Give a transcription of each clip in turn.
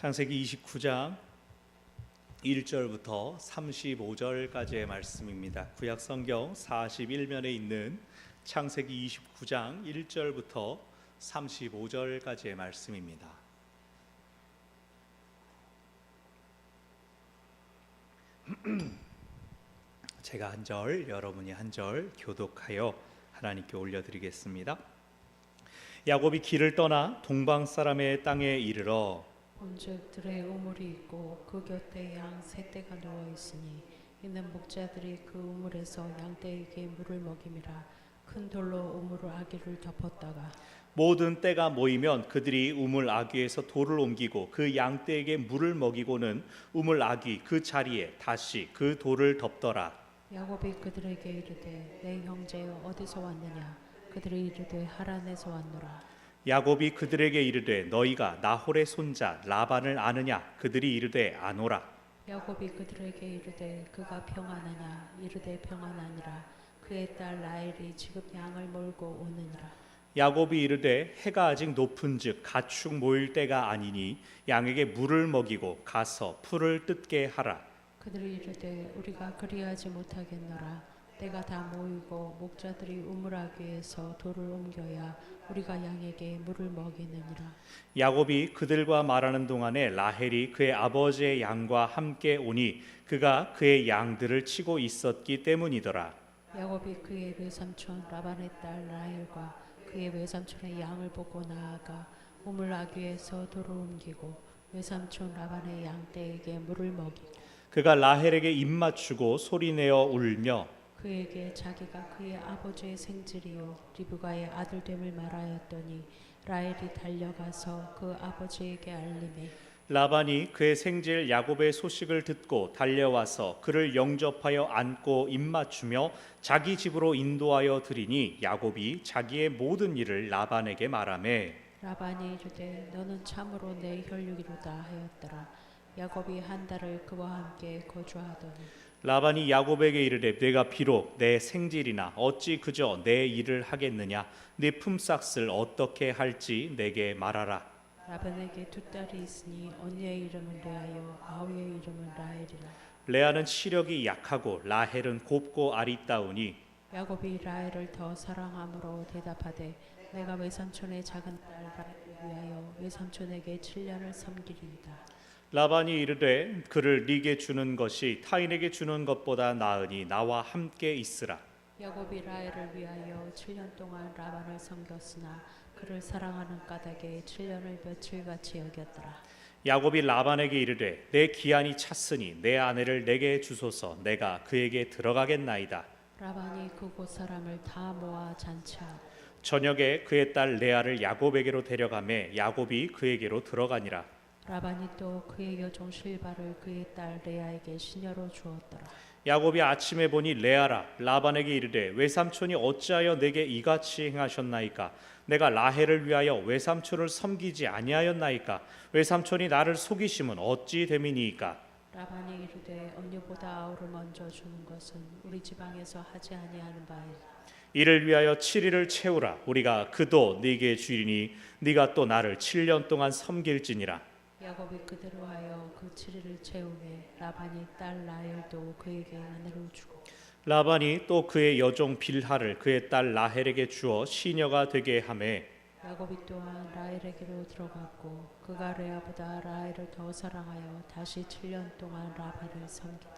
창세기 29장 1절부터 35절까지의 말씀입니다. 구약성경 41면에 있는 창세기 29장 1절부터 35절까지의 말씀입니다. 제가 한 절, 여러분이 한 절 교독하여 하나님께 올려드리겠습니다. 야곱이 길을 떠나 동방 사람의 땅에 이르러 본즉 들에 우물이 있고 그 곁에 양 세 떼가 누워 있으니 이는 목자들이 그 우물에서 양떼에게 물을 먹임이라. 큰 돌로 우물 아귀를 덮었다가 모든 떼가 모이면 그들이 우물 아귀에서 돌을 옮기고 그 양떼에게 물을 먹이고는 우물 아귀 그 자리에 다시 그 돌을 덮더라. 야곱이 그들에게 이르되 내 형제여 어디서 왔느냐. 그들이 이르되 하란에서 왔노라. 야곱이 그들에게 이르되 너희가 나홀의 손자 라반을 아느냐. 그들이 이르되 아노라. 야곱이 그들에게 이르되 그가 평안하냐. 이르되 평안하니라. 그의 딸 라헬이 지금 양을 몰고 오느니라. 야곱이 이르되 해가 아직 높은즉 가축 모일 때가 아니니 양에게 물을 먹이고 가서 풀을 뜯게 하라. 그들이 이르되 우리가 그리하지 못하겠노라. 때가 다 모이고 목자들이 우물 아귀에서 돌을 옮겨야 우리가 양에게 물을 먹이느니라. 야곱이 그들과 말하는 동안에 라헬이 그의 아버지의 양과 함께 오니 그가 그의 양들을 치고 있었기 때문이더라. 야곱이 그의 외삼촌 라반의 딸 라헬과 그의 외삼촌의 양을 보고 나아가 우물 아귀에서 돌을 옮기고 외삼촌 라반의 양떼에게 물을 먹이고 그가 라헬에게 입맞추고 소리내어 울며 그에게 자기가 그의 아버지의 생질이요 리브가의 아들됨을 말하였더니 라헬이 달려가서 그 아버지에게 알리매 라반이 그의 생질 야곱의 소식을 듣고 달려와서 그를 영접하여 안고 입맞추며 자기 집으로 인도하여 드리니 야곱이 자기의 모든 일을 라반에게 말하매 라반이 이르되 너는 참으로 내 혈육이로다 하였더라. 야곱이 한 달을 그와 함께 거주하더니 라반이 야곱에게 이르되 내가 비록 내 생질이나 어찌 그저 내 일을 하겠느냐. 네 품삯을 어떻게 할지 내게 말하라. 라반에게 두 딸이 있으니 언니의 이름은 레아요 아우의 이름은 라헬이라. 레아는 시력이 약하고 라헬은 곱고 아리따우니 야곱이 라헬을 더 사랑함으로 대답하되 내가 외삼촌의 작은 딸 라헬을 위하여 외삼촌에게 7년을 섬기리이다. 라반이 이르되 그를 네게 주는 것이 타인에게 주는 것보다 나으니 나와 함께 있으라. 야곱이 라헬을 위하여 7년 동안 라반을 섬겼으나 그를 사랑하는 까닭에 7년을 며칠같이 여겼더라. 야곱이 라반에게 이르되 내 기한이 찼으니 내 아내를 내게 주소서. 내가 그에게 들어가겠나이다. 라반이 그곳 사람을 다 모아 잔치하고 저녁에 그의 딸 레아를 야곱에게로 데려가매 야곱이 그에게로 들어가니라. 라반이 또 그의 여종 실바를 그의 딸 레아에게 시녀로 주었더라. 야곱이 아침에 보니 레아라. 라반에게 이르되 외삼촌이 어찌하여 내게 이같이 행하셨나이까. 내가 라헬을 위하여 외삼촌을 섬기지 아니하였나이까. 외삼촌이 나를 속이심은 어찌 됨이니이까. 라반이 이르되 언니보다 아우를 먼저 주는 것은 우리 지방에서 하지 아니하는 바이라. 이를 위하여 7일을 채우라. 우리가 그도 네게 주리니 네가 또 나를 7년 동안 섬길지니라. 야곱이 그대로 하여 그 7일을 채우매 라반이 딸 라헬도 그에게 아내로 주고 라반이 또 그의 여종 빌하를 그의 딸 라헬에게 주어 시녀가 되게 하매 야곱이 또한 라헬에게로 들어갔고 그가 레아보다 라헬을 더 사랑하여 다시 7년 동안 라반을 섬기다.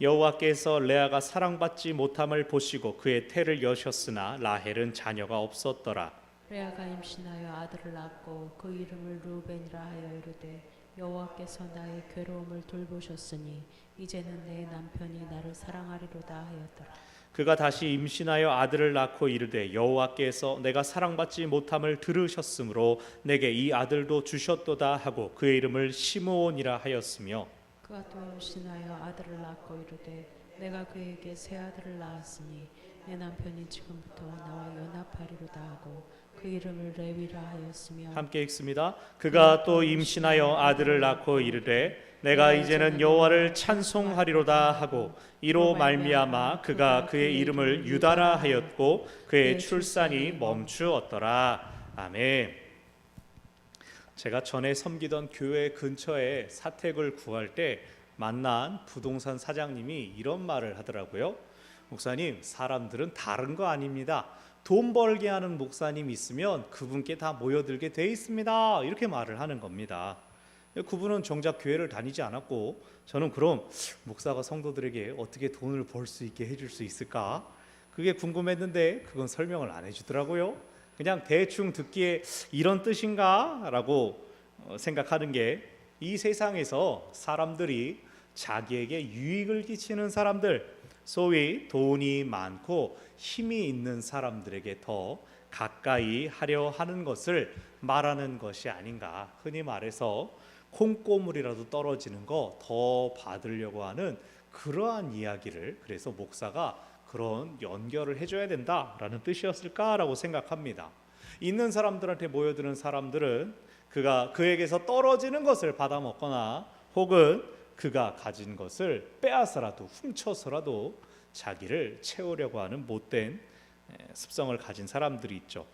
여호와께서 레아가 사랑받지 못함을 보시고 그의 태를 여셨으나 라헬은 자녀가 없었더라. 레아가 임신하여 아들을 낳고 그 이름을 루벤이라 하여 이르되 여호와께서 나의 괴로움을 돌보셨으니 이제는 내 남편이 나를 사랑하리로다 하였더라. 그가 다시 임신하여 아들을 낳고 이르되 여호와께서 내가 사랑받지 못함을 들으셨으므로 내게 이 아들도 주셨도다 하고 그의 이름을 시므온이라 하였으며 그가 또 임신하여 아들을 낳고 이르되 내가 그에게 새 아들을 낳았으니 내 남편이 지금부터 나와 연합하리로다 하고 그 이름을 레위라 하였으며 함께 읽습니다. 그가 또 임신하여 아들을 낳고 이르되 내가 이제는 여호와를 찬송하리로다 하고 이로 말미암아 그가 그의 이름을 유다라 하였고 그의 출산이 멈추었더라. 아멘. 제가 전에 섬기던 교회 근처에 사택을 구할 때 만난 부동산 사장님이 이런 말을 하더라고요. 목사님, 사람들은 다른 거 아닙니다. 돈 벌게 하는 목사님 있으면 그분께 다 모여들게 돼 있습니다. 이렇게 말을 하는 겁니다. 그분은 정작 교회를 다니지 않았고, 저는 그럼 목사가 성도들에게 어떻게 돈을 벌 수 있게 해줄 수 있을까? 그게 궁금했는데 그건 설명을 안 해주더라고요. 그냥 대충 듣기에 이런 뜻인가? 라고 생각하는 게, 이 세상에서 사람들이 자기에게 유익을 끼치는 사람들, 소위 돈이 많고 힘이 있는 사람들에게 더 가까이 하려 하는 것을 말하는 것이 아닌가. 흔히 말해서 콩고물이라도 떨어지는 거 더 받으려고 하는 그러한 이야기를, 그래서 목사가 그런 연결을 해줘야 된다라는 뜻이었을까라고 생각합니다. 있는 사람들한테 모여드는 사람들은 그에게서 떨어지는 것을 받아먹거나 혹은 그가 가진 것을 빼앗아라도 훔쳐서라도 자기를 채우려고 하는 못된 습성을 가진 사람들이 있죠.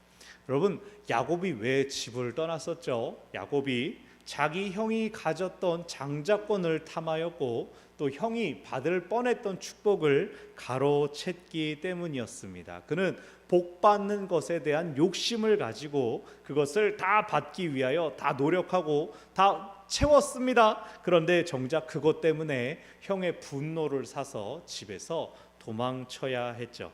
여러분, 야곱이 왜 집을 떠났었죠? 야곱이 자기 형이 가졌던 장자권을 탐하였고 또 형이 받을 뻔했던 축복을 가로챘기 때문이었습니다. 그는 복 받는 것에 대한 욕심을 가지고 그것을 다 받기 위하여 다 노력하고 다 채웠습니다. 그런데 정작 그것 때문에 형의 분노를 사서 집에서 도망쳐야 했죠.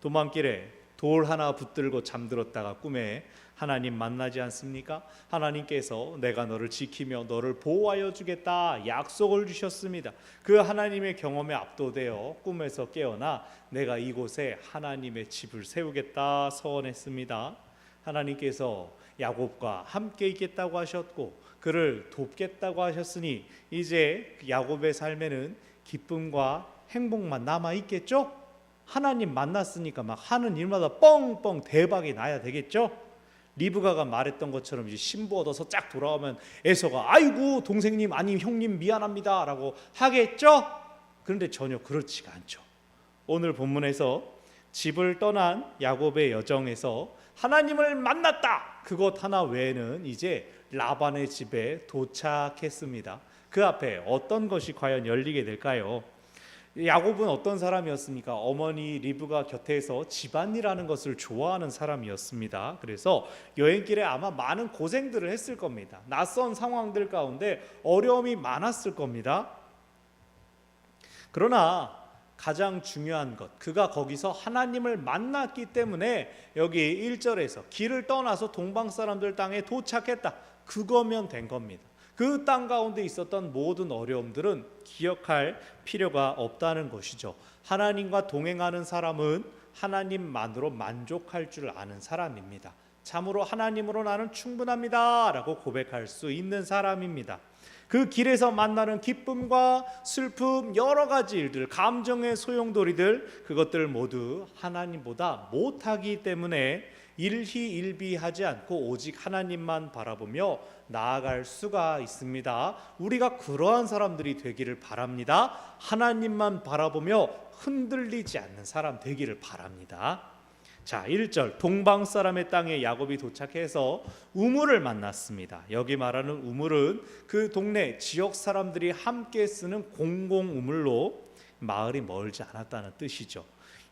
도망길에 돌 하나 붙들고 잠들었다가 꿈에 하나님 만나지 않습니까? 하나님께서 내가 너를 지키며 너를 보호하여 주겠다 약속을 주셨습니다. 그 하나님의 경험에 압도되어 꿈에서 깨어나 내가 이곳에 하나님의 집을 세우겠다 서원했습니다. 하나님께서 야곱과 함께 있겠다고 하셨고 그를 돕겠다고 하셨으니 이제 야곱의 삶에는 기쁨과 행복만 남아 있겠죠? 하나님 만났으니까 막 하는 일마다 뻥뻥 대박이 나야 되겠죠? 리브가가 말했던 것처럼 이제 신부 얻어서 쫙 돌아오면 에서가 아이고 동생님 아니 형님 미안합니다 라고 하겠죠? 그런데 전혀 그렇지가 않죠. 오늘 본문에서 집을 떠난 야곱의 여정에서 하나님을 만났다, 그것 하나 외에는 이제 라반의 집에 도착했습니다. 그 앞에 어떤 것이 과연 열리게 될까요? 야곱은 어떤 사람이었습니까? 어머니 리브가 곁에서 집안일하는 것을 좋아하는 사람이었습니다. 그래서 여행길에 아마 많은 고생들을 했을 겁니다. 낯선 상황들 가운데 어려움이 많았을 겁니다. 그러나 가장 중요한 것, 그가 거기서 하나님을 만났기 때문에 여기 1절에서 길을 떠나서 동방 사람들 땅에 도착했다, 그거면 된 겁니다. 그 땅 가운데 있었던 모든 어려움들은 기억할 필요가 없다는 것이죠. 하나님과 동행하는 사람은 하나님만으로 만족할 줄 아는 사람입니다. 참으로 하나님으로 나는 충분합니다 라고 고백할 수 있는 사람입니다. 그 길에서 만나는 기쁨과 슬픔, 여러 가지 일들, 감정의 소용돌이들, 그것들 모두 하나님보다 못하기 때문에 일희일비하지 않고 오직 하나님만 바라보며 나아갈 수가 있습니다. 우리가 그러한 사람들이 되기를 바랍니다. 하나님만 바라보며 흔들리지 않는 사람 되기를 바랍니다. 자, 1절 동방 사람의 땅에 야곱이 도착해서 우물을 만났습니다. 여기 말하는 우물은 그 동네 지역 사람들이 함께 쓰는 공공 우물로 마을이 멀지 않았다는 뜻이죠.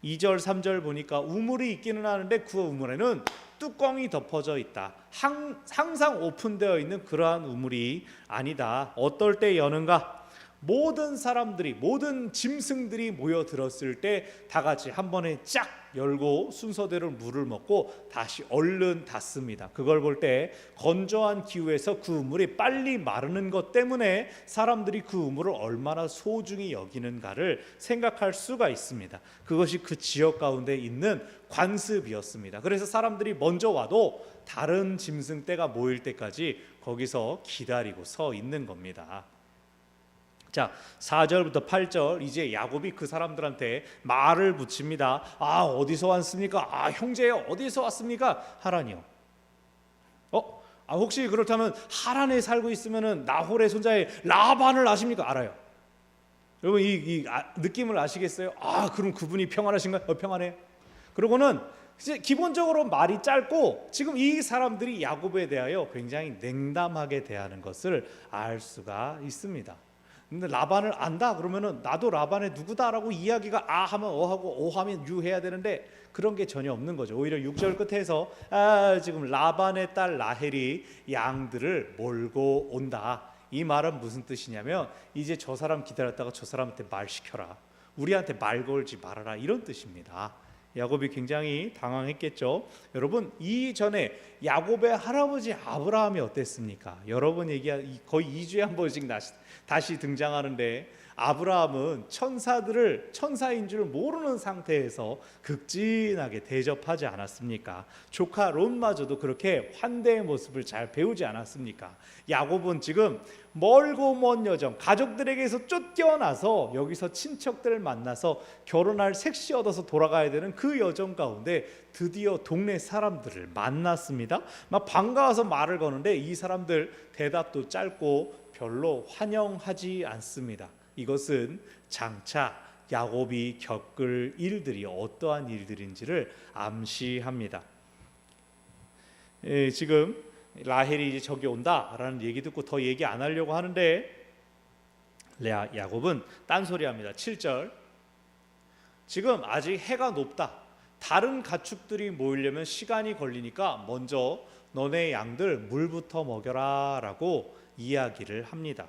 2절 3절 보니까 우물이 있기는 하는데 그 우물에는 뚜껑이 덮어져 있다. 항상 오픈되어 있는 그러한 우물이 아니다. 어떨 때 여는가? 모든 사람들이, 모든 짐승들이 모여들었을 때 다 같이 한 번에 쫙 열고 순서대로 물을 먹고 다시 얼른 닫습니다. 그걸 볼 때 건조한 기후에서 그 우물이 빨리 마르는 것 때문에 사람들이 그 우물을 얼마나 소중히 여기는가를 생각할 수가 있습니다. 그것이 그 지역 가운데 있는 관습이었습니다. 그래서 사람들이 먼저 와도 다른 짐승 떼가 모일 때까지 거기서 기다리고 서 있는 겁니다. 자, 4절부터 8절 이제 야곱이 그 사람들한테 말을 붙입니다. 아, 어디서 왔습니까? 아, 형제요, 어디서 왔습니까? 하란이요. 혹시 그렇다면 하란에 살고 있으면은 나홀의 손자의 라반을 아십니까? 알아요. 여러분 이 느낌을 아시겠어요? 아, 그럼 그분이 평안하신가요? 평안해요. 그러고는 이제 기본적으로 말이 짧고 지금 이 사람들이 야곱에 대하여 굉장히 냉담하게 대하는 것을 알 수가 있습니다. 근데 라반을 안다 그러면은 나도 라반의 누구다라고 이야기가 아 하면 어 하고 오 하면 유 해야 되는데 그런 게 전혀 없는 거죠. 오히려 6절 끝에서 지금 라반의 딸 라헬이 양들을 몰고 온다. 이 말은 무슨 뜻이냐면 이제 저 사람 기다렸다가 저 사람한테 말 시켜라. 우리한테 말 걸지 말아라. 이런 뜻입니다. 야곱이 굉장히 당황했겠죠. 여러분 이전에 야곱의 할아버지 아브라함이 어땠습니까? 여러분 거의 2주에 한 번씩 다시 등장하는데 아브라함은 천사들을 천사인 줄 모르는 상태에서 극진하게 대접하지 않았습니까? 조카 롯마저도 그렇게 환대의 모습을 잘 배우지 않았습니까? 야곱은 지금 멀고 먼 여정 가족들에게서 쫓겨나서 여기서 친척들을 만나서 결혼할 색시 얻어서 돌아가야 되는 그 여정 가운데 드디어 동네 사람들을 만났습니다. 막 반가워서 말을 거는데 이 사람들 대답도 짧고 별로 환영하지 않습니다. 이것은 장차 야곱이 겪을 일들이 어떠한 일들인지를 암시합니다. 지금 라헬이 이제 저기 온다라는 얘기 듣고 더 얘기 안 하려고 하는데 야곱은 딴소리합니다. 7절 지금 아직 해가 높다. 다른 가축들이 모이려면 시간이 걸리니까 먼저 너네 양들 물부터 먹여라 라고 이야기를 합니다.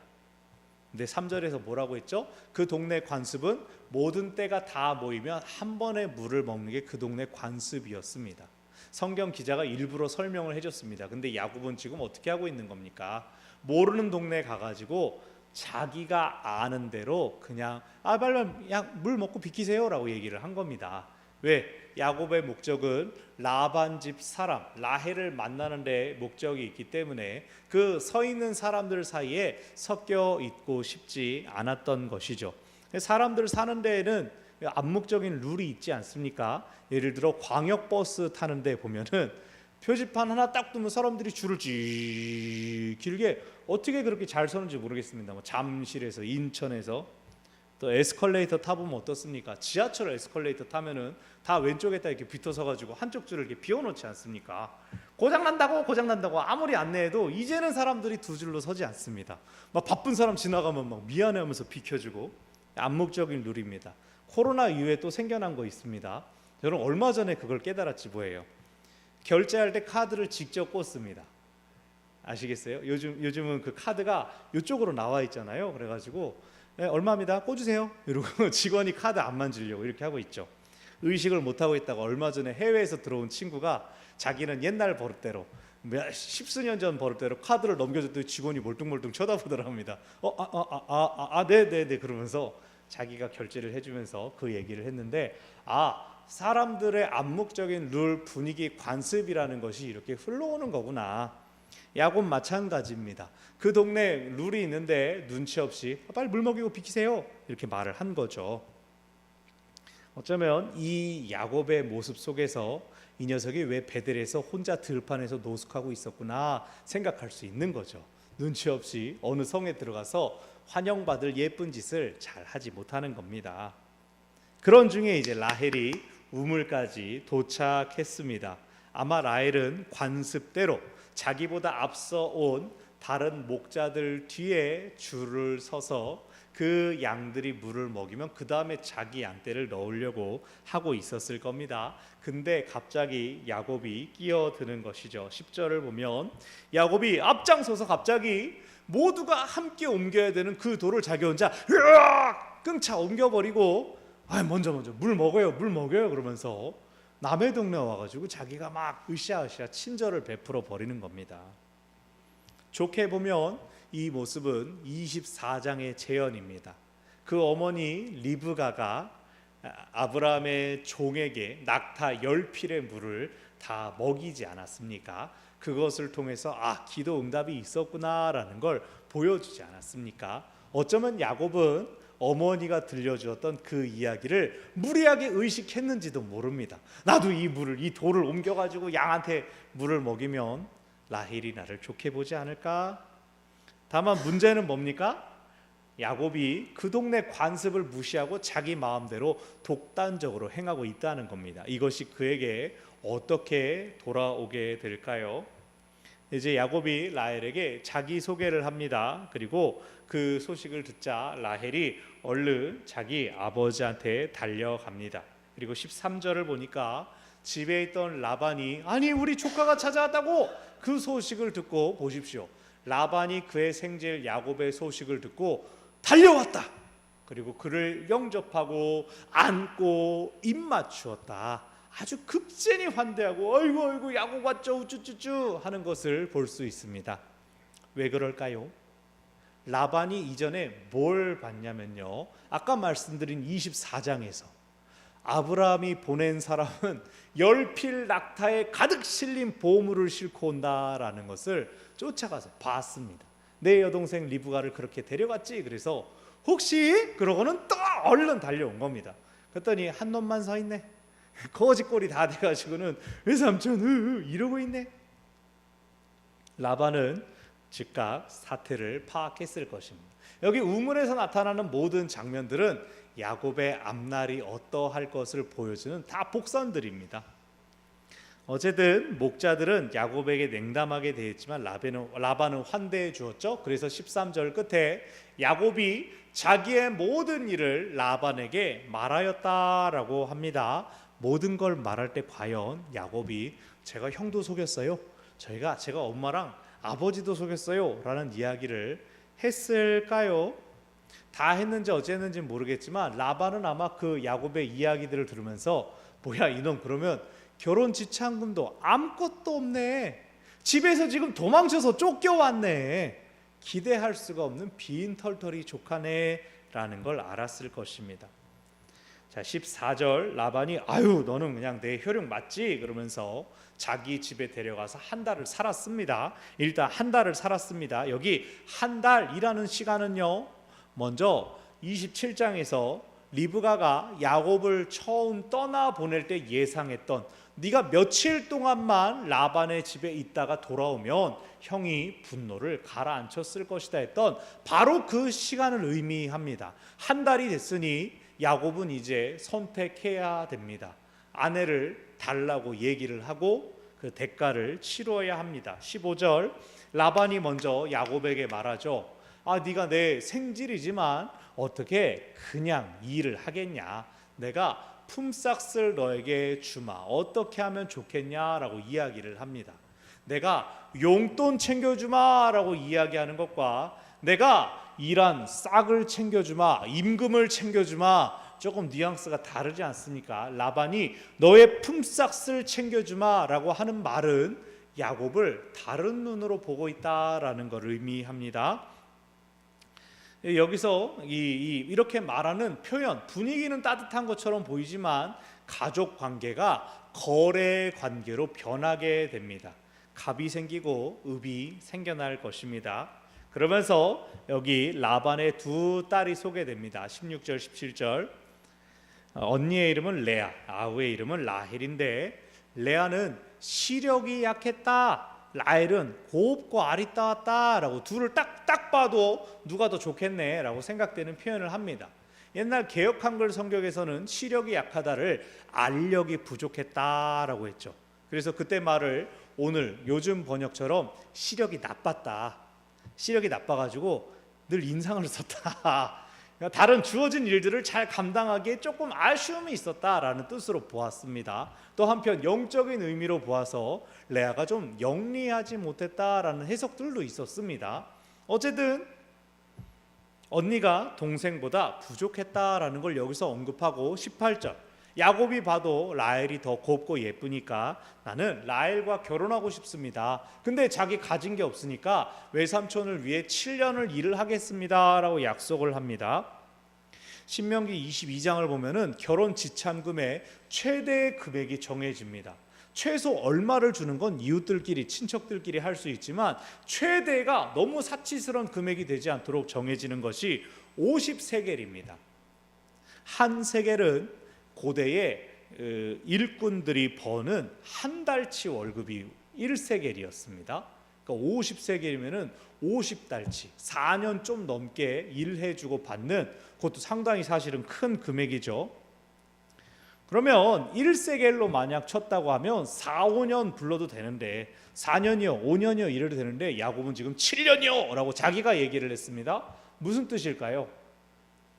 근데 3절에서 뭐라고 했죠? 그 동네 관습은 모든 때가 다 모이면 한 번에 물을 먹는 게 그 동네 관습이었습니다. 성경 기자가 일부러 설명을 해줬습니다. 근데 야곱은 지금 어떻게 하고 있는 겁니까? 모르는 동네 가가지고 자기가 아는 대로 그냥 빨리 물 먹고 비키세요 라고 얘기를 한 겁니다. 왜? 야곱의 목적은 라반 집 사람 라헬을 만나는 데 목적이 있기 때문에 그 서 있는 사람들 사이에 섞여 있고 싶지 않았던 것이죠. 사람들 사는 데에는 암묵적인 룰이 있지 않습니까? 예를 들어 광역버스 타는 데 보면은 표지판 하나 딱 두면 사람들이 줄을 길게 어떻게 그렇게 잘 서는지 모르겠습니다. 뭐 잠실에서 인천에서 또 에스컬레이터 타보면 어떻습니까? 지하철 에스컬레이터 타면은 다 왼쪽에다 이렇게 비터서 가지고 한쪽 줄을 이렇게 비워놓지 않습니까? 고장난다고 아무리 안내해도 이제는 사람들이 두 줄로 서지 않습니다. 막 바쁜 사람 지나가면 막 미안해하면서 비켜주고 암묵적인 룰입니다. 코로나 이후에 또 생겨난 거 있습니다. 저는 얼마 전에 그걸 깨달았지 뭐예요. 결제할 때 카드를 직접 꽂습니다. 아시겠어요? 요즘은 그 카드가 이쪽으로 나와 있잖아요. 그래가지고 얼마입니다. 꽂으세요. 이러고 직원이 카드 안 만지려고 이렇게 하고 있죠. 의식을 못 하고 있다가 얼마 전에 해외에서 들어온 친구가 자기는 옛날 버릇대로 십수년 전 버릇대로 카드를 넘겨줬더니 직원이 멀뚱멀뚱 쳐다보더랍니다. 네네네 그러면서 자기가 결제를 해주면서 그 얘기를 했는데 사람들의 암묵적인 룰, 분위기, 관습이라는 것이 이렇게 흘러오는 거구나. 야곱 마찬가지입니다. 그 동네 룰이 있는데 눈치 없이 빨리 물 먹이고 비키세요 이렇게 말을 한 거죠. 어쩌면 이 야곱의 모습 속에서 이 녀석이 왜 베델에서 혼자 들판에서 노숙하고 있었구나 생각할 수 있는 거죠. 눈치 없이 어느 성에 들어가서 환영받을 예쁜 짓을 잘 하지 못하는 겁니다. 그런 중에 이제 라헬이 우물까지 도착했습니다. 아마 라헬은 관습대로 자기보다 앞서 온 다른 목자들 뒤에 줄을 서서 그 양들이 물을 먹이면 그 다음에 자기 양떼를 넣으려고 하고 있었을 겁니다. 근데 갑자기 야곱이 끼어드는 것이죠. 10절을 보면 야곱이 앞장서서 갑자기 모두가 함께 옮겨야 되는 그 돌을 자기 혼자 끙차 옮겨버리고 먼저 물 먹어요 그러면서 남의 동네 와가지고 자기가 막 으쌰으쌰 친절을 베풀어 버리는 겁니다. 좋게 보면 이 모습은 24장의 재현입니다. 그 어머니 리브가가 아브라함의 종에게 낙타 10필의 물을 다 먹이지 않았습니까? 그것을 통해서 기도 응답이 있었구나라는 걸 보여주지 않았습니까? 어쩌면 야곱은 어머니가 들려주었던 그 이야기를 무리하게 의식했는지도 모릅니다. 나도 이 돌을 옮겨가지고 양한테 물을 먹이면 라헬이 나를 좋게 보지 않을까? 다만 문제는 뭡니까? 야곱이 그 동네 관습을 무시하고 자기 마음대로 독단적으로 행하고 있다는 겁니다. 이것이 그에게 어떻게 돌아오게 될까요? 이제 야곱이 라헬에게 자기 소개를 합니다. 그리고 그 소식을 듣자 라헬이 얼른 자기 아버지한테 달려갑니다. 그리고 13절을 보니까 집에 있던 라반이 아니 우리 조카가 찾아왔다고 그 소식을 듣고 보십시오. 라반이 그의 생질 야곱의 소식을 듣고 달려왔다. 그리고 그를 영접하고 안고 입 맞추었다. 아주 급진히 환대하고 어이구 야곱 왔죠 우쭈쭈쭈 하는 것을 볼 수 있습니다. 왜 그럴까요? 라반이 이전에 뭘 봤냐면요, 아까 말씀드린 24장에서 아브라함이 보낸 사람은 열필 낙타에 가득 실린 보물을 싣고 온다라는 것을 쫓아가서 봤습니다. 내 여동생 리브가를 그렇게 데려갔지. 그래서 혹시 그러고는 또 얼른 달려온 겁니다. 그랬더니 한 놈만 서 있네. 거짓골이 다 돼가지고는 외삼촌 이러고 있네. 라반은 즉각 사태를 파악했을 것입니다. 여기 우물에서 나타나는 모든 장면들은 야곱의 앞날이 어떠할 것을 보여주는 다 복선들입니다. 어쨌든 목자들은 야곱에게 냉담하게 대했지만 라반은 환대해 주었죠. 그래서 13절 끝에 야곱이 자기의 모든 일을 라반에게 말하였다라고 합니다. 모든 걸 말할 때 과연 야곱이 제가 형도 속였어요, 제가 엄마랑 아버지도 속였어요 라는 이야기를 했을까요? 다 했는지 어쨌는지 모르겠지만 라반은 아마 그 야곱의 이야기들을 들으면서 뭐야 이놈 그러면 결혼 지참금도 아무것도 없네, 집에서 지금 도망쳐서 쫓겨왔네, 기대할 수가 없는 빈털터리 조카네 라는 걸 알았을 것입니다. 자 14절 라반이 아유 너는 그냥 내 혈육 맞지? 그러면서 자기 집에 데려가서 한 달을 살았습니다. 일단 한 달을 살았습니다. 여기 한 달이라는 시간은요, 먼저 27장에서 리브가가 야곱을 처음 떠나보낼 때 예상했던 네가 며칠 동안만 라반의 집에 있다가 돌아오면 형이 분노를 가라앉혔을 것이다 했던 바로 그 시간을 의미합니다. 한 달이 됐으니 야곱은 이제 선택해야 됩니다. 아내를 달라고 얘기를 하고 그 대가를 치러야 합니다. 15절 라반이 먼저 야곱에게 말하죠. 아 네가 내 생질이지만 어떻게 그냥 일을 하겠냐, 내가 품삯을 너에게 주마, 어떻게 하면 좋겠냐라고 이야기를 합니다. 내가 용돈 챙겨주마 라고 이야기하는 것과 내가 일한 싹을 챙겨주마, 임금을 챙겨주마, 조금 뉘앙스가 다르지 않습니까? 라반이 너의 품삯을 챙겨주마 라고 하는 말은 야곱을 다른 눈으로 보고 있다라는 걸 의미합니다. 여기서 이렇게 말하는 표현, 분위기는 따뜻한 것처럼 보이지만 가족 관계가 거래 관계로 변하게 됩니다. 갑이 생기고 읍이 생겨날 것입니다. 그러면서 여기 라반의 두 딸이 소개됩니다. 16절 17절 언니의 이름은 레아, 아우의 이름은 라헬인데 레아는 시력이 약했다, 라헬은 곱고 아리따웠다 라고 둘을 딱 봐도 누가 더 좋겠네 라고 생각되는 표현을 합니다. 옛날 개역 한글 성경에서는 시력이 약하다를 알력이 부족했다라고 했죠. 그래서 그때 말을 오늘 요즘 번역처럼 시력이 나빴다, 시력이 나빠가지고 늘 인상을 썼다, 다른 주어진 일들을 잘 감당하기에 조금 아쉬움이 있었다라는 뜻으로 보았습니다. 또 한편 영적인 의미로 보아서 레아가 좀 영리하지 못했다라는 해석들도 있었습니다. 어쨌든 언니가 동생보다 부족했다라는 걸 여기서 언급하고 18절 야곱이 봐도 라헬이 더 곱고 예쁘니까 나는 라헬과 결혼하고 싶습니다. 근데 자기 가진 게 없으니까 외삼촌을 위해 7년을 일을 하겠습니다 라고 약속을 합니다. 신명기 22장을 보면은 결혼 지참금의 최대 금액이 정해집니다. 최소 얼마를 주는 건 이웃들끼리 친척들끼리 할 수 있지만 최대가 너무 사치스러운 금액이 되지 않도록 정해지는 것이 50세겔입니다. 한 세겔은 고대의 일꾼들이 버는 한 달치 월급이 1세겔이었습니다. 그러니까 50세겔이면은 50달치, 4년 좀 넘게 일해주고 받는, 그것도 상당히 사실은 큰 금액이죠. 그러면 1세겔로 만약 쳤다고 하면 4, 5년 불러도 되는데, 4년이요, 5년이요 이래도 되는데 야곱은 지금 7년이요 라고 자기가 얘기를 했습니다. 무슨 뜻일까요?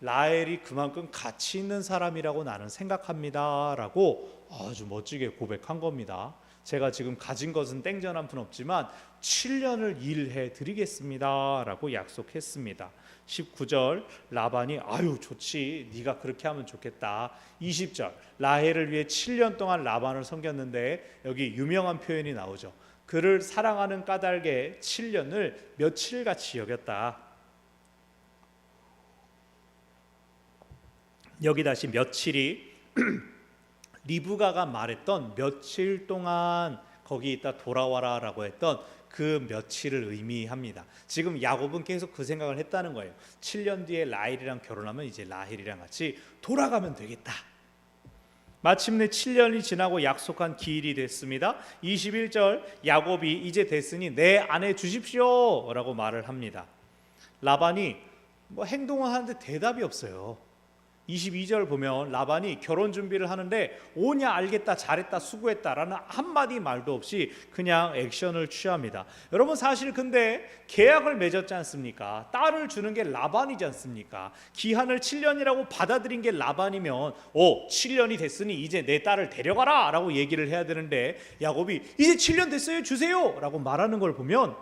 라헬이 그만큼 가치 있는 사람이라고 나는 생각합니다 라고 아주 멋지게 고백한 겁니다. 제가 지금 가진 것은 땡전 한 푼 없지만 7년을 일해 드리겠습니다 라고 약속했습니다. 19절 라반이 아유 좋지, 네가 그렇게 하면 좋겠다. 20절 라헬을 위해 7년 동안 라반을 섬겼는데 여기 유명한 표현이 나오죠. 그를 사랑하는 까닭에 7년을 며칠같이 여겼다. 여기 다시 며칠이 리브가가 말했던 며칠 동안 거기 있다 돌아와라 라고 했던 그 며칠을 의미합니다. 지금 야곱은 계속 그 생각을 했다는 거예요. 7년 뒤에 라헬이랑 결혼하면 이제 라헬이랑 같이 돌아가면 되겠다. 마침내 7년이 지나고 약속한 기일이 됐습니다. 21절 야곱이 이제 됐으니 내 아내 주십시오 라고 말을 합니다. 라반이 뭐 행동을 하는데 대답이 없어요. 22절 보면 라반이 결혼 준비를 하는데 오냐 알겠다 잘했다 수고했다라는 한마디 말도 없이 그냥 액션을 취합니다. 여러분 사실 근데 계약을 맺었지 않습니까? 딸을 주는 게 라반이지 않습니까? 기한을 7년이라고 받아들인 게 라반이면 7년이 됐으니 이제 내 딸을 데려가라 라고 얘기를 해야 되는데 야곱이 이제 7년 됐어요 주세요 라고 말하는 걸 보면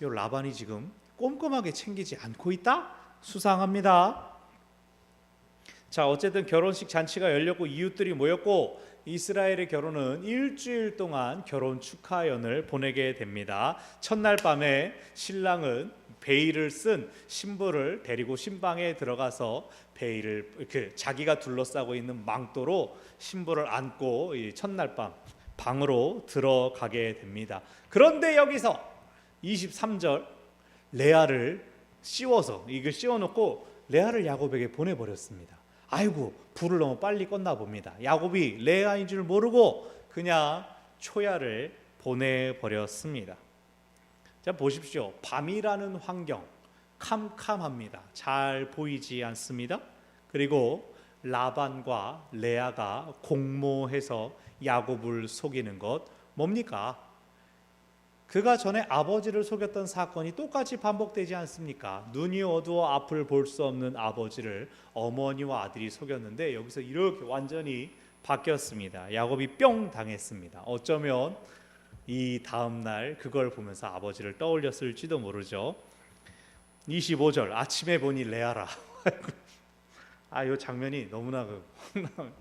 이 라반이 지금 꼼꼼하게 챙기지 않고 있다? 수상합니다. 자, 어쨌든 결혼식 잔치가 열렸고 이웃들이 모였고 이스라엘의 결혼은 일주일 동안 결혼 축하연을 보내게 됩니다. 첫날 밤에 신랑은 베일을 쓴 신부를 데리고 신방에 들어가서 베일을 자기가 둘러싸고 있는 망토로 신부를 안고 이 첫날 밤 방으로 들어가게 됩니다. 그런데 여기서 23절 레아를 씌워서 이걸 씌워놓고 레아를 야곱에게 보내버렸습니다. 아이고 불을 너무 빨리 껐나 봅니다. 야곱이 레아인 줄 모르고 그냥 초야를 보내버렸습니다. 자 보십시오. 밤이라는 환경 캄캄합니다. 잘 보이지 않습니다. 그리고 라반과 레아가 공모해서 야곱을 속이는 것 뭡니까? 그가 전에 아버지를 속였던 사건이 똑같이 반복되지 않습니까? 눈이 어두워 앞을 볼 수 없는 아버지를 어머니와 아들이 속였는데 여기서 이렇게 완전히 바뀌었습니다. 야곱이 뿅 당했습니다. 어쩌면 이 다음 날 그걸 보면서 아버지를 떠올렸을지도 모르죠. 25절 아침에 보니 레아라. 이 장면이 너무나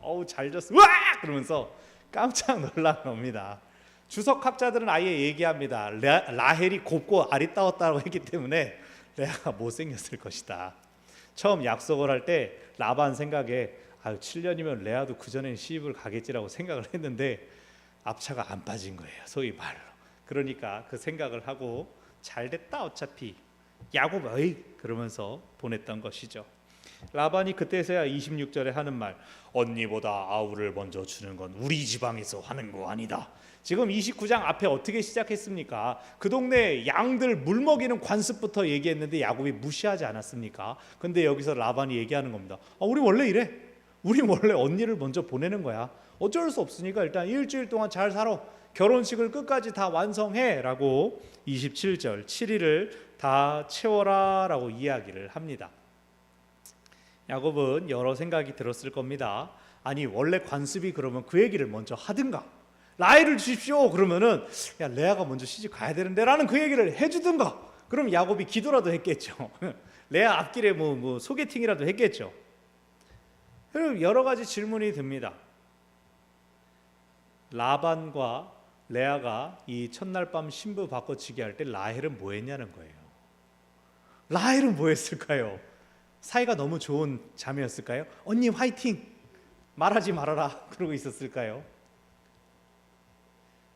어우 잘 졌어. 와! 그러면서 깜짝 놀란 겁니다. 주석학자들은 아예 얘기합니다. 라헬이 곱고 아리따웠다고 했기 때문에 레아가 못생겼을 것이다. 처음 약속을 할 때 라반 생각에 7년이면 레아도 그전엔 시집을 가겠지라고 생각을 했는데 앞차가 안 빠진 거예요. 소위 말로. 그러니까 그 생각을 하고 잘됐다 어차피 야곱 어이 그러면서 보냈던 것이죠. 라반이 그때서야 26절에 하는 말 언니보다 아우를 먼저 주는 건 우리 지방에서 하는 거 아니다. 지금 29장 앞에 어떻게 시작했습니까? 그 동네 양들 물 먹이는 관습부터 얘기했는데 야곱이 무시하지 않았습니까? 근데 여기서 라반이 얘기하는 겁니다. 우리 원래 이래. 우리 원래 언니를 먼저 보내는 거야. 어쩔 수 없으니까 일단 일주일 동안 잘 살아. 결혼식을 끝까지 다 완성해 라고 27절 7일을 다 채워라 라고 이야기를 합니다. 야곱은 여러 생각이 들었을 겁니다. 아니 원래 관습이 그러면 그 얘기를 먼저 하든가 라헬을 주십시오 그러면은 야 레아가 먼저 시집 가야 되는데 라는 그 얘기를 해주든가 그럼 야곱이 기도라도 했겠죠. 레아 앞길에 뭐 소개팅이라도 했겠죠. 그리고 여러 가지 질문이 듭니다. 라반과 레아가 이 첫날 밤 신부 바꿔치기 할 때 라헬은 뭐 했냐는 거예요. 라헬은 뭐 했을까요? 사이가 너무 좋은 자매였을까요? 언니 화이팅! 말하지 말아라 그러고 있었을까요?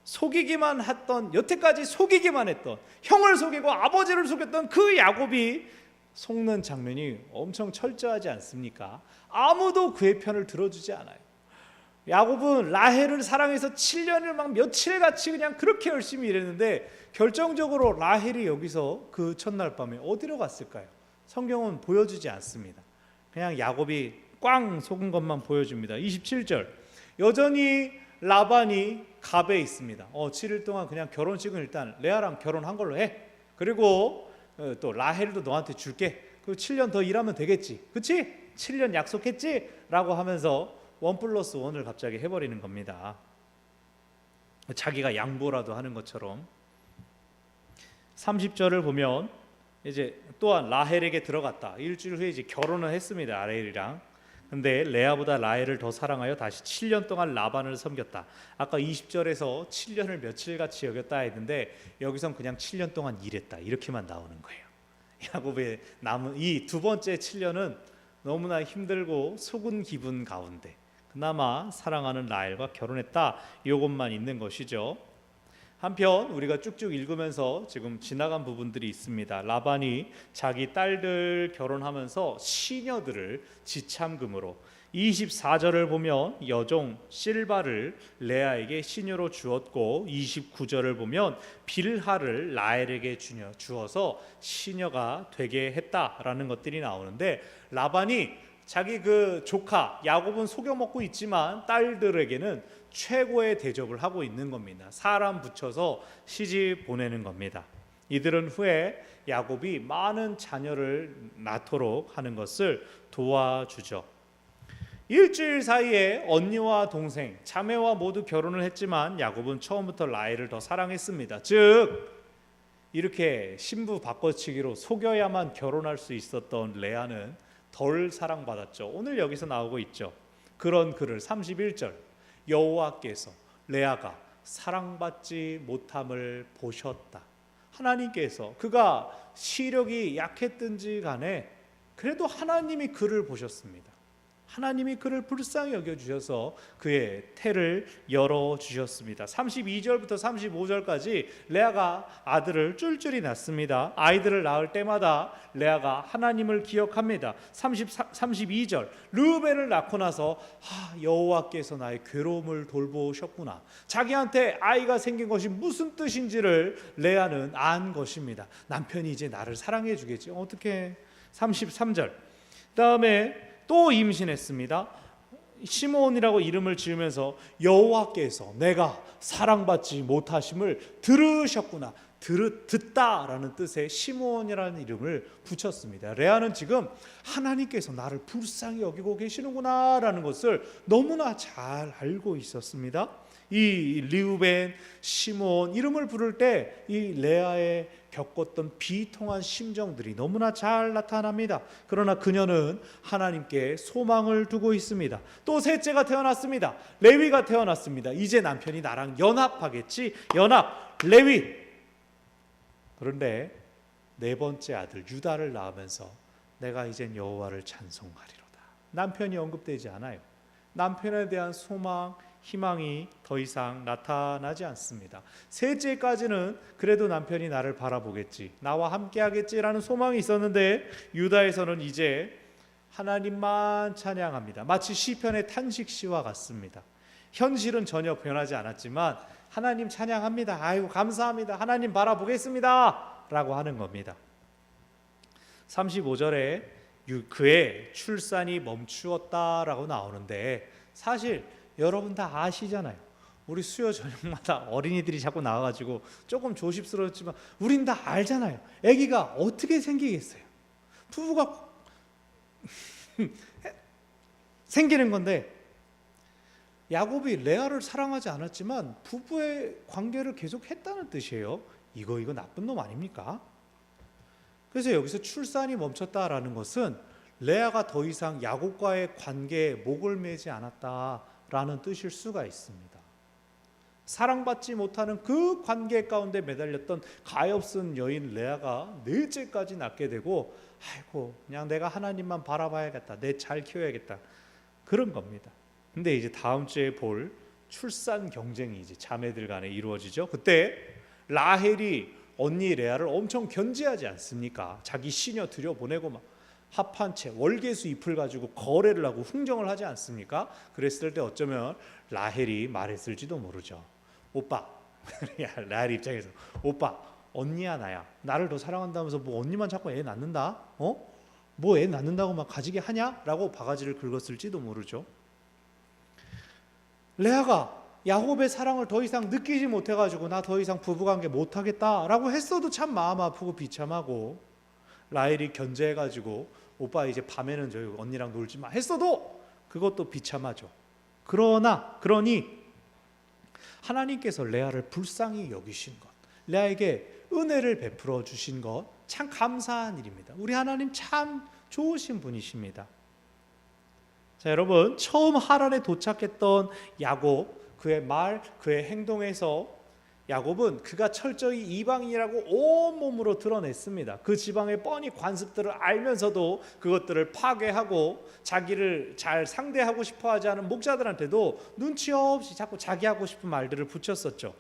속이기만 했던 여태까지 속이기만 했던 형을 속이고 아버지를 속였던 그 야곱이 속는 장면이 엄청 철저하지 않습니까? 아무도 그의 편을 들어주지 않아요. 야곱은 라헬을 사랑해서 7년을 막 며칠같이 그냥 그렇게 열심히 일했는데 결정적으로 라헬이 여기서 그 첫날 밤에 어디로 갔을까요? 성경은 보여주지 않습니다. 그냥 야곱이 꽝 속은 것만 보여줍니다. 27절, 여전히 라반이 갑에 있습니다. 7일 동안 그냥 결혼식은 일단 레아랑 결혼한 걸로 해. 그리고 또 라헬도 너한테 줄게. 그리고 7년 더 일하면 되겠지, 그치? 7년 약속했지? 라고 하면서 1+1을 갑자기 해버리는 겁니다. 자기가 양보라도 하는 것처럼. 30절을 보면 이제 또한 라헬에게 들어갔다. 일주일 후에 이제 결혼을 했습니다, 라헬이랑. 근데 레아보다 라헬을 더 사랑하여 다시 7년 동안 라반을 섬겼다. 아까 20절에서 7년을 며칠같이 여겼다 했는데 여기선 그냥 7년 동안 일했다, 이렇게만 나오는 거예요. 야곱의 남은 이 두 번째 7년은 너무나 힘들고 속은 기분 가운데 그나마 사랑하는 라헬과 결혼했다, 이것만 있는 것이죠. 한편 우리가 쭉쭉 읽으면서 지금 지나간 부분들이 있습니다. 라반이 자기 딸들 결혼하면서 시녀들을 지참금으로, 24절을 보면 여종 실바를 레아에게 시녀로 주었고 29절을 보면 빌하를 라헬에게 주어서 시녀가 되게 했다라는 것들이 나오는데, 라반이 자기 그 조카 야곱은 속여 먹고 있지만 딸들에게는 최고의 대접을 하고 있는 겁니다. 사람 붙여서 시집 보내는 겁니다. 이들은 후에 야곱이 많은 자녀를 낳도록 하는 것을 도와주죠. 일주일 사이에 언니와 동생, 자매와 모두 결혼을 했지만 야곱은 처음부터 라헬을 더 사랑했습니다. 즉 이렇게 신부 바꿔치기로 속여야만 결혼할 수 있었던 레아는 덜 사랑받았죠. 오늘 여기서 나오고 있죠. 그런 그를 31절, 여호와께서 레아가 사랑받지 못함을 보셨다. 하나님께서 그가 시력이 약했든지 간에 그래도 하나님이 그를 보셨습니다. 하나님이 그를 불쌍히 여겨주셔서 그의 태를 열어주셨습니다. 32절부터 35절까지 레아가 아들을 쫄쫄이 낳습니다. 아이들을 낳을 때마다 레아가 하나님을 기억합니다. 32절, 르우벤을 낳고 나서 여호와께서 나의 괴로움을 돌보셨구나. 자기한테 아이가 생긴 것이 무슨 뜻인지를 레아는 안 것입니다. 남편이 이제 나를 사랑해 주겠지. 어떻게? 33절, 그다음에 또 임신했습니다. 시므온이라고 이름을 지으면서 여호와께서 내가 사랑받지 못하심을 들으셨구나. 듣다라는 뜻의 시므온이라는 이름을 붙였습니다. 레아는 지금 하나님께서 나를 불쌍히 여기고 계시는구나 라는 것을 너무나 잘 알고 있었습니다. 이 르우벤, 시므온 이름을 부를 때 이 레아의 겪었던 비통한 심정들이 너무나 잘 나타납니다. 그러나 그녀는 하나님께 소망을 두고 있습니다. 또 셋째가 태어났습니다. 레위가 태어났습니다. 이제 남편이 나랑 연합하겠지. 연합, 레위. 그런데 네 번째 아들 유다를 낳으면서 내가 이젠 여호와를 찬송하리로다. 남편이 언급되지 않아요. 남편에 대한 소망, 희망이 더 이상 나타나지 않습니다. 셋째까지는 그래도 남편이 나를 바라보겠지, 나와 함께 하겠지라는 소망이 있었는데 유다에서는 이제 하나님만 찬양합니다. 마치 시편의 탄식시와 같습니다. 현실은 전혀 변하지 않았지만 하나님 찬양합니다. 아이고 감사합니다. 하나님 바라보겠습니다 라고 하는 겁니다. 35절에 그의 출산이 멈추었다라고 나오는데, 사실 여러분 다 아시잖아요. 우리 수요 저녁마다 어린이들이 자꾸 나와가지고 조금 조심스러웠지만 우린 다 알잖아요. 아기가 어떻게 생기겠어요? 부부가 생기는 건데, 야곱이 레아를 사랑하지 않았지만 부부의 관계를 계속 했다는 뜻이에요. 이거 나쁜 놈 아닙니까? 그래서 여기서 출산이 멈췄다라는 것은 레아가 더 이상 야곱과의 관계에 목을 매지 않았다라는 뜻일 수가 있습니다. 사랑받지 못하는 그 관계 가운데 매달렸던 가엾은 여인 레아가 넷째까지 낳게 되고, 아이고 그냥 내가 하나님만 바라봐야겠다, 내 잘 키워야겠다, 그런 겁니다. 근데 이제 다음 주에 볼 출산 경쟁이 이제 자매들 간에 이루어지죠. 그때 라헬이 언니 레아를 엄청 견제하지 않습니까? 자기 시녀 들여보내고 막 합한 채 월계수 잎을 가지고 거래를 하고 흥정을 하지 않습니까? 그랬을 때 어쩌면 라헬이 말했을지도 모르죠. 오빠, 라헬 입장에서 오빠, 언니야 나야, 나를 더 사랑한다면서 뭐 언니만 자꾸 애 낳는다? 뭐 애 낳는다고 막 가지게 하냐? 라고 바가지를 긁었을지도 모르죠. 레아가 야곱의 사랑을 더 이상 느끼지 못해가지고 나 더 이상 부부관계 못하겠다라고 했어도 참 마음 아프고 비참하고, 라헬이 견제해가지고 오빠 이제 밤에는 저희 언니랑 놀지 마 했어도 그것도 비참하죠. 그러니 하나님께서 레아를 불쌍히 여기신 것, 레아에게 은혜를 베풀어 주신 것 참 감사한 일입니다. 우리 하나님 참 좋으신 분이십니다. 자, 여러분, 처음 하란에 도착했던 야곱, 그의 말, 그의 행동에서 야곱은 그가 철저히 이방인이라고 온몸으로 드러냈습니다. 그 지방의 뻔히 관습들을 알면서도 그것들을 파괴하고 자기를 잘 상대하고 싶어 하지 않은 목자들한테도 눈치 없이 자꾸 자기 하고 싶은 말들을 붙였었죠.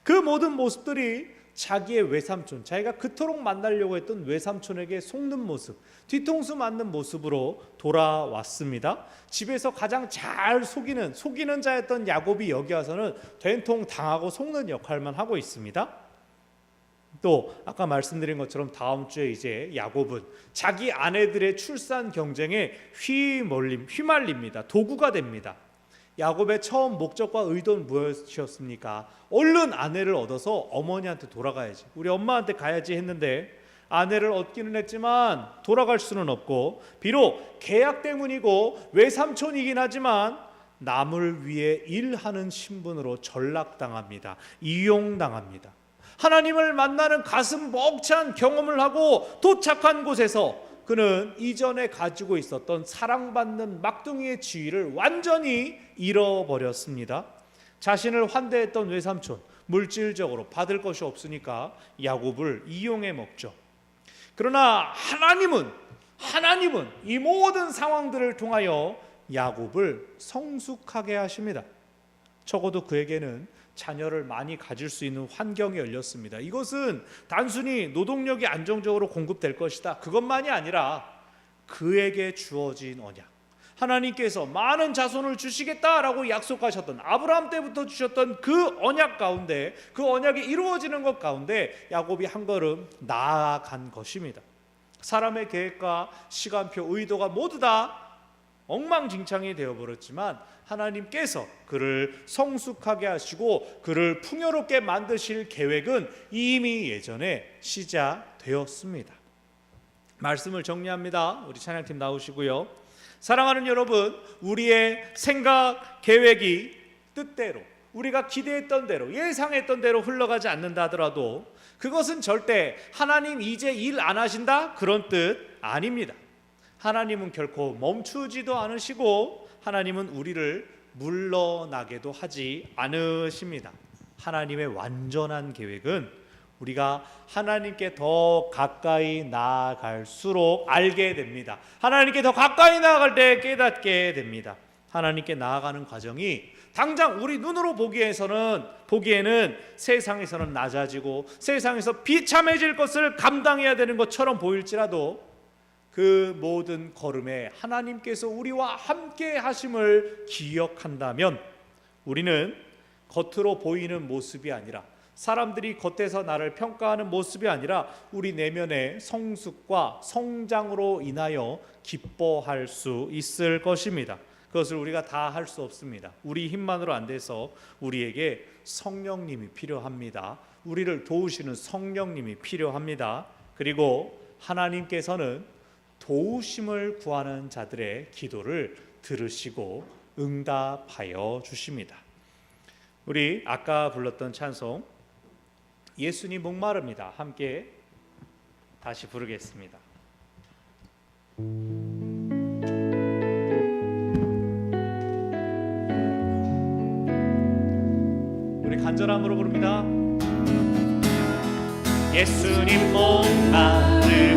그 모든 모습들이 자기의 외삼촌, 자기가 그토록 만나려고 했던 외삼촌에게 속는 모습, 뒤통수 맞는 모습으로 돌아왔습니다. 집에서 가장 잘 속이는 자였던 야곱이 여기 와서는 된통 당하고 속는 역할만 하고 있습니다. 또 아까 말씀드린 것처럼 다음 주에 이제 야곱은 자기 아내들의 출산 경쟁에 휘말립니다. 도구가 됩니다. 야곱의 처음 목적과 의도는 무엇이었습니까? 얼른 아내를 얻어서 어머니한테 돌아가야지, 우리 엄마한테 가야지 했는데 아내를 얻기는 했지만 돌아갈 수는 없고, 비록 계약 때문이고 외삼촌이긴 하지만 남을 위해 일하는 신분으로 전락당합니다. 이용당합니다. 하나님을 만나는 가슴 벅찬 경험을 하고 도착한 곳에서 그는 이전에 가지고 있었던 사랑받는 막둥이의 지위를 완전히 잃어버렸습니다. 자신을 환대했던 외삼촌, 물질적으로 받을 것이 없으니까 야곱을 이용해 먹죠. 그러나 하나님은 이 모든 상황들을 통하여 야곱을 성숙하게 하십니다. 적어도 그에게는 자녀를 많이 가질 수 있는 환경이 열렸습니다. 이것은 단순히 노동력이 안정적으로 공급될 것이다, 그것만이 아니라 그에게 주어진 언약, 하나님께서 많은 자손을 주시겠다라고 약속하셨던, 아브라함 때부터 주셨던 그 언약 가운데, 그 언약이 이루어지는 것 가운데 야곱이 한 걸음 나아간 것입니다. 사람의 계획과 시간표, 의도가 모두 다 엉망진창이 되어버렸지만 하나님께서 그를 성숙하게 하시고 그를 풍요롭게 만드실 계획은 이미 예전에 시작되었습니다. 말씀을 정리합니다. 우리 찬양팀 나오시고요. 사랑하는 여러분, 우리의 생각, 계획이 뜻대로, 우리가 기대했던 대로, 예상했던 대로 흘러가지 않는다 하더라도 그것은 절대 하나님 이제 일 안 하신다, 그런 뜻 아닙니다. 하나님은 결코 멈추지도 않으시고 하나님은 우리를 물러나게도 하지 않으십니다. 하나님의 완전한 계획은 우리가 하나님께 더 가까이 나아갈수록 알게 됩니다. 하나님께 더 가까이 나아갈 때 깨닫게 됩니다. 하나님께 나아가는 과정이 당장 우리 눈으로 보기에는 세상에서는 낮아지고 세상에서 비참해질 것을 감당해야 되는 것처럼 보일지라도 그 모든 걸음에 하나님께서 우리와 함께 하심을 기억한다면 우리는 겉으로 보이는 모습이 아니라, 사람들이 겉에서 나를 평가하는 모습이 아니라 우리 내면의 성숙과 성장으로 인하여 기뻐할 수 있을 것입니다. 그것을 우리가 다 할 수 없습니다. 우리 힘만으로 안 돼서 우리에게 성령님이 필요합니다. 우리를 도우시는 성령님이 필요합니다. 그리고 하나님께서는 도우심을 구하는 자들의 기도를 들으시고 응답하여 주십니다. 우리 아까 불렀던 찬송 예수님 목마릅니다, 함께 다시 부르겠습니다. 우리 간절함으로 부릅니다. 예수님 목마릅니다.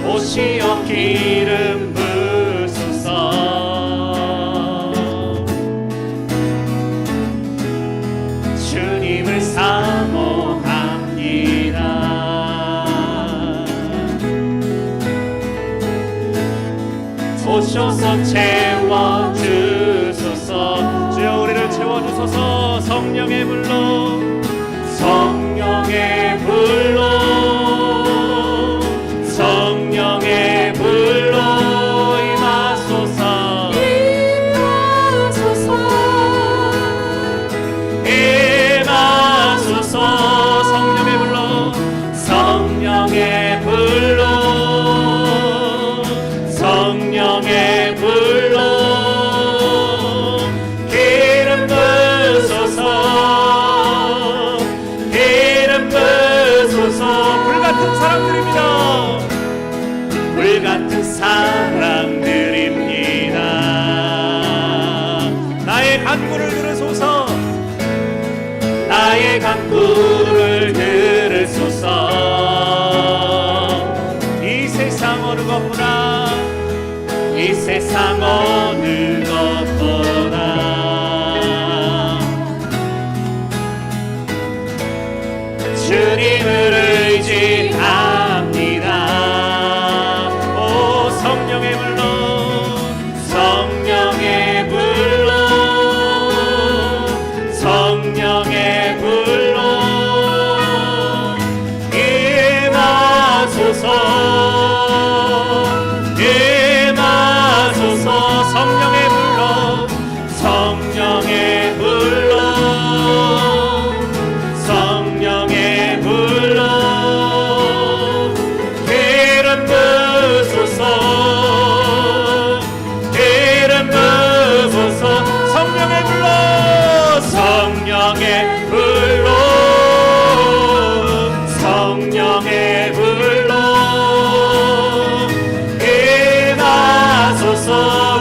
오시어 기름 부으소서. 주님을 사모 오셔서 채워주소서. 주여 우리를 채워주소서. 성령의 불로 성령의 불로 성령의 불로 임하소서. 임하소서. 성령의 불로 성령의 불로 성령의 불로 기름 부으소서. 기름 부으소서. 불같은 사람들입니다. 불같은 사람들입니다. 나의 간구를 들으소서. 나의 간구를 들으소서. 이 세상 어느 것보다 이 세상 어느 것보다 주님을 의지합니다. 오 성령의 불로 성령의 불로 성령의 불로 임하소서. 임하소서. 성령의 불로 성령의 불로 성령의 불로 기름 부으소서. 기름 부으소서. 성령의 불로 성령의 불로 성령의 불로 임하소서.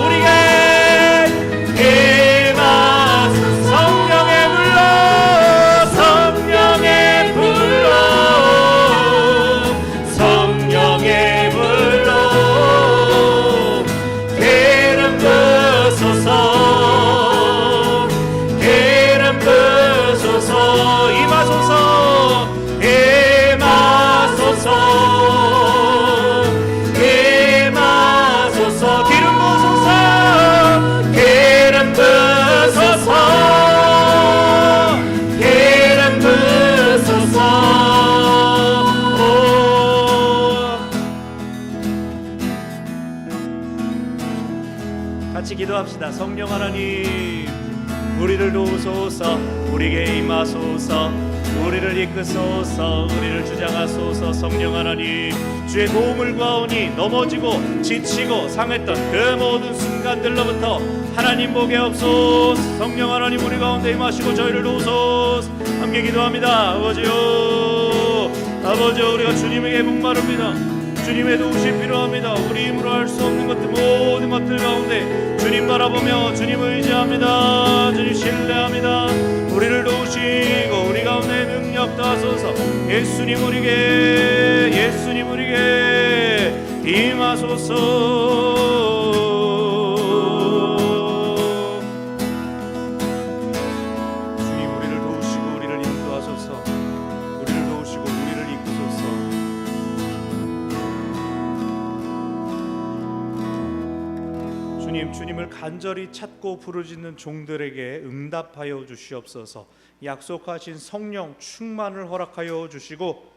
우리가 임하소서. 성령의 불로 성령의 불로 성령의 불로 기름 부으소서. 기름 부으소서. 임하소서. 임하소서. 임하소서. 기름 부으소서. 기름 부으소서. 기름 부으소서. 오. 같이 기도합시다. 성령 하나님, 우리를 도우소서. 우리에게 임하소서. 우리를 이끄소서. 우리를 주장하소서. 성령 하나님, 주의 도움을 구하오니 넘어지고 지치고 상했던 그 모든 순간들로부터 하나님 보게 없소서. 성령 하나님, 우리 가운데 임하시고 저희를 도우소서. 함께 기도합니다. 아버지요, 아버지요, 우리가 주님에게 목마릅니다. 주님의 도우시 필요합니다. 우리 힘으로 할 수 없는 것들, 모든 것들 가운데 주님 바라보며 주님 의지합니다. 주님 신뢰합니다. 우리를 도우시고 우리 가운데 능력 다하소서. 예수님 우리에게 임하소서. 주님 우리를 도우시고 우리를 인도하소서. 우리를 도우시고 우리를 이끄소서. 주님을 간절히 찾고 부르짖는 종들에게 응답하여 주시옵소서. 약속하신 성령 충만을 허락하여 주시고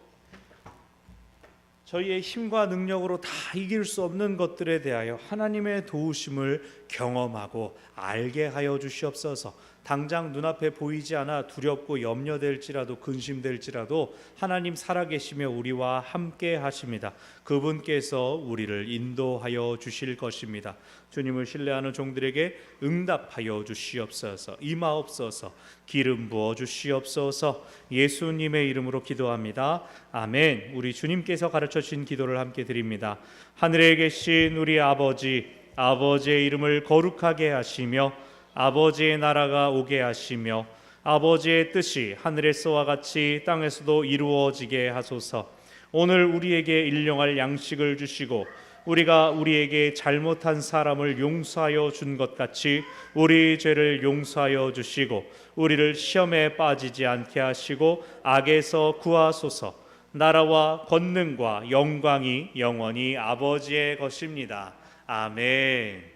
저희의 힘과 능력으로 다 이길 수 없는 것들에 대하여 하나님의 도우심을 경험하고 알게 하여 주시옵소서. 당장 눈앞에 보이지 않아 두렵고 염려될지라도 근심될지라도 하나님 살아계시며 우리와 함께 하십니다. 그분께서 우리를 인도하여 주실 것입니다. 주님을 신뢰하는 종들에게 응답하여 주시옵소서. 임하옵소서. 기름 부어 주시옵소서. 예수님의 이름으로 기도합니다. 아멘. 우리 주님께서 가르쳐 주신 기도를 함께 드립니다. 하늘에 계신 우리 아버지, 아버지의 이름을 거룩하게 하시며 아버지의 나라가 오게 하시며 아버지의 뜻이 하늘에서와 같이 땅에서도 이루어지게 하소서. 오늘 우리에게 일용할 양식을 주시고 우리가 우리에게 잘못한 사람을 용서하여 준 것 같이 우리 죄를 용서하여 주시고 우리를 시험에 빠지지 않게 하시고 악에서 구하소서. 나라와 권능과 영광이 영원히 아버지의 것입니다. 아멘.